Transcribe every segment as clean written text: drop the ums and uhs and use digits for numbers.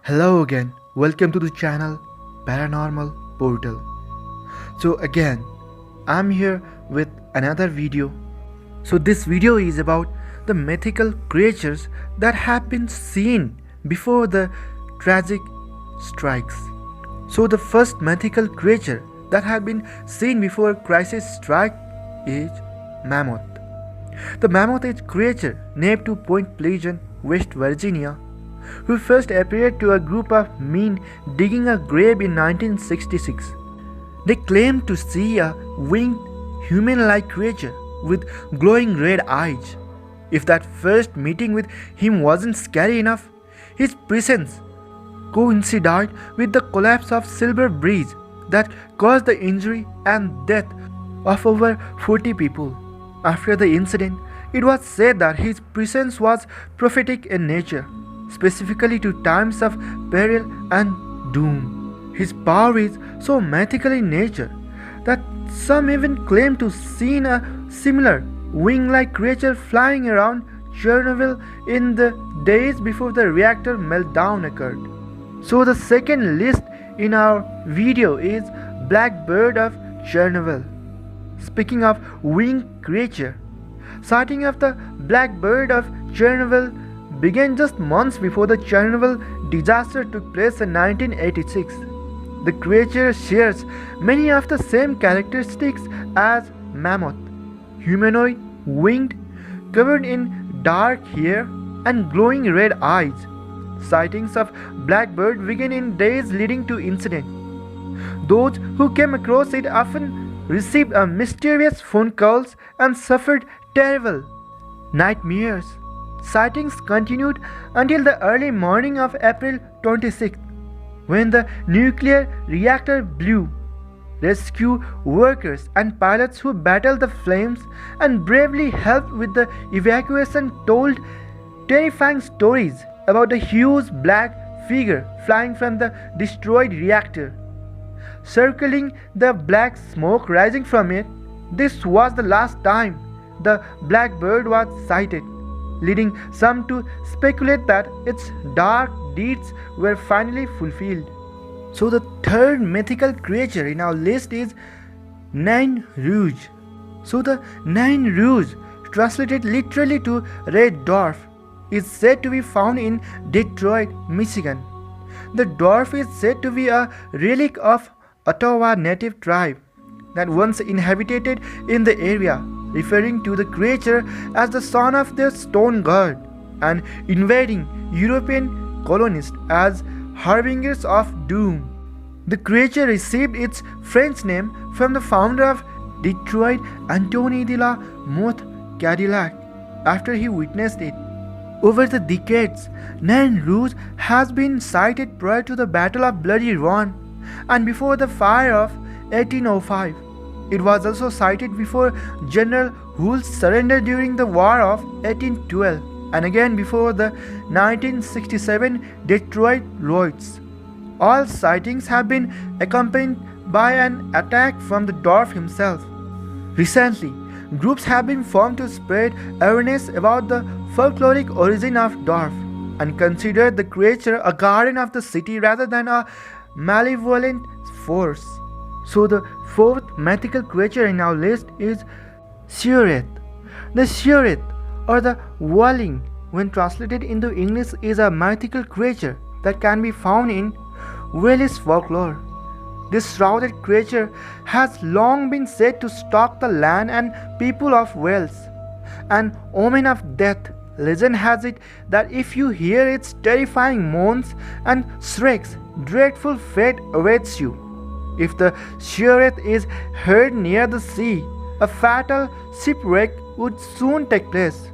Hello again, welcome to the channel Paranormal Portal. So again, I'm here with another video. So this video is about the mythical creatures that have been seen before the tragic strikes. So the first mythical creature that had been seen before crisis strike is Mammoth. The Mammoth is creature named to Point Pleasant, West Virginia, who first appeared to a group of men digging a grave in 1966. They claimed to see a winged, human-like creature with glowing red eyes. If that first meeting with him wasn't scary enough, his presence coincided with the collapse of Silver Bridge that caused the injury and death of over 40 people. After the incident, it was said that his presence was prophetic in nature, specifically to times of peril and doom. His power is so mythical in nature that some even claim to seen a similar wing-like creature flying around Chernobyl in the days before the reactor meltdown occurred. So the second list in our video is Black Bird of Chernobyl. Speaking of winged creature, sighting of the Black Bird of Chernobyl began just months before the Chernobyl disaster took place in 1986. The creature shares many of the same characteristics as Mammoth: humanoid, winged, covered in dark hair and glowing red eyes. Sightings of Blackbird began in days leading to incident. Those who came across it often received a mysterious phone calls and suffered terrible nightmares. Sightings continued until the early morning of April 26th, when the nuclear reactor blew. Rescue workers and pilots who battled the flames and bravely helped with the evacuation told terrifying stories about the huge black figure flying from the destroyed reactor. Circling the black smoke rising from it, this was the last time the Blackbird was sighted, leading some to speculate that its dark deeds were finally fulfilled. So the third mythical creature in our list is Nain Rouge. So the Nain Rouge, translated literally to Red Dwarf, is said to be found in Detroit, Michigan. The dwarf is said to be a relic of Ottawa native tribe that once inhabited in the area, referring to the creature as the son of their stone god and invading European colonists as harbingers of doom. The creature received its French name from the founder of Detroit, Anthony de la Motte Cadillac, after he witnessed it. Over the decades, Nain Rouge has been sighted prior to the Battle of Bloody Run and before the fire of 1805. It was also sighted before General Hull's surrender during the War of 1812 and again before the 1967 Detroit riots. All sightings have been accompanied by an attack from the dwarf himself. Recently, groups have been formed to spread awareness about the folkloric origin of dwarf and consider the creature a guardian of the city rather than a malevolent force. So the fourth mythical creature in our list is Seorath. The Seorath, or the Walling, when translated into English, is a mythical creature that can be found in Welsh folklore. This shrouded creature has long been said to stalk the land and people of Wales. An omen of death, legend has it that if you hear its terrifying moans and shrieks, dreadful fate awaits you. If the Seorath is heard near the sea, a fatal shipwreck would soon take place.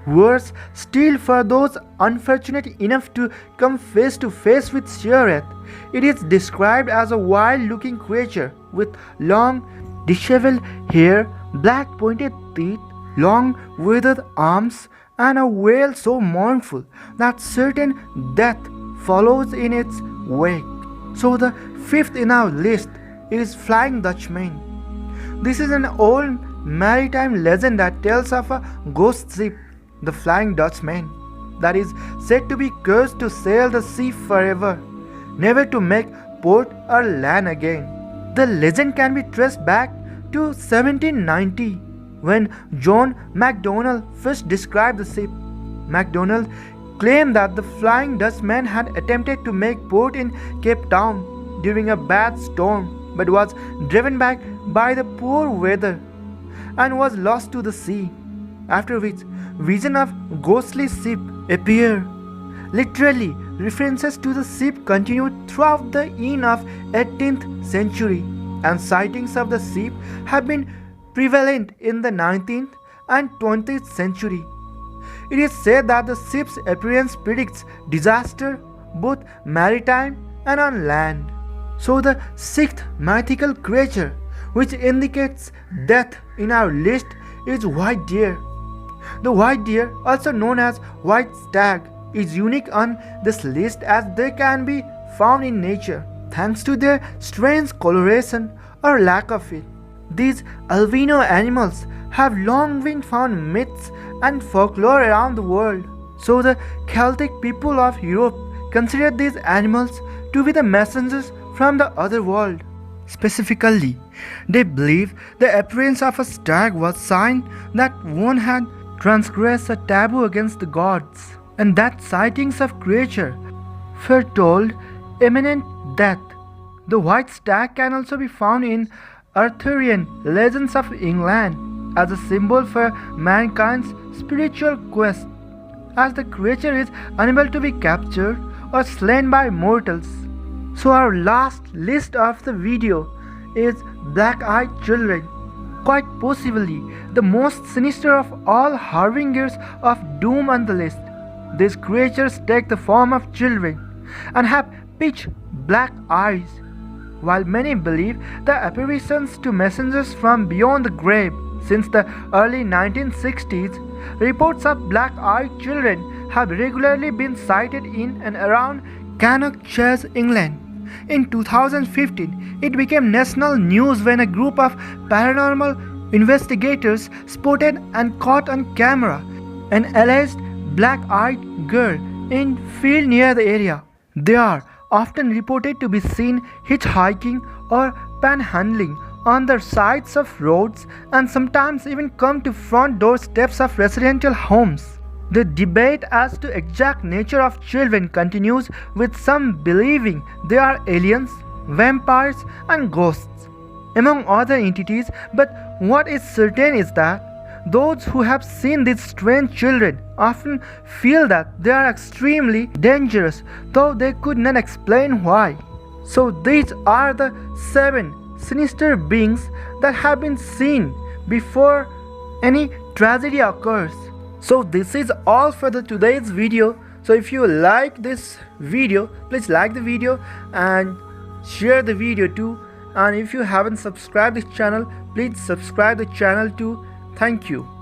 Worse still, for those unfortunate enough to come face to face with Seorath, it is described as a wild-looking creature with long, disheveled hair, black pointed teeth, long, withered arms, and a wail so mournful that certain death follows in its wake. So the fifth in our list is Flying Dutchman. This is an old maritime legend that tells of a ghost ship, the Flying Dutchman, that is said to be cursed to sail the sea forever, never to make port or land again. The legend can be traced back to 1790 when John Macdonald first described the ship. Macdonald claimed that the Flying Dutchman had attempted to make port in Cape Town during a bad storm but was driven back by the poor weather and was lost to the sea, after which vision of ghostly ship appeared. Literally, references to the ship continued throughout the end of 18th century, and sightings of the ship have been prevalent in the 19th and 20th century. It is said that the ship's appearance predicts disaster both maritime and on land. So the sixth mythical creature which indicates death in our list is white deer. The white deer, also known as white stag, is unique on this list as they can be found in nature thanks to their strange coloration or lack of it. These albino animals have long been found in myths and folklore around the world. So the Celtic people of Europe considered these animals to be the messengers from the other world. Specifically, they believe the appearance of a stag was a sign that one had transgressed a taboo against the gods, and that sightings of creature foretold imminent death. The white stag can also be found in Arthurian legends of England as a symbol for mankind's spiritual quest, as the creature is unable to be captured or slain by mortals. So our last list of the video is black-eyed children, quite possibly the most sinister of all harbingers of doom on the list. These creatures take the form of children and have pitch black eyes, while many believe the apparitions to messengers from beyond the grave. Since the early 1960s, reports of black-eyed children have regularly been sighted in and around Cannock Chase, England. In 2015, it became national news when a group of paranormal investigators spotted and caught on camera an alleged black-eyed girl in field near the area. They are often reported to be seen hitchhiking or panhandling on the sides of roads and sometimes even come to front doorsteps of residential homes. The debate as to exact nature of children continues, with some believing they are aliens, vampires and ghosts, among other entities, but what is certain is that those who have seen these strange children often feel that they are extremely dangerous, though they could not explain why. So these are the 7 sinister beings that have been seen before any tragedy occurs. So this is all for today's video. So if you like this video, please like the video and share the video too. And if you haven't subscribed this channel, please subscribe the channel too. Thank you.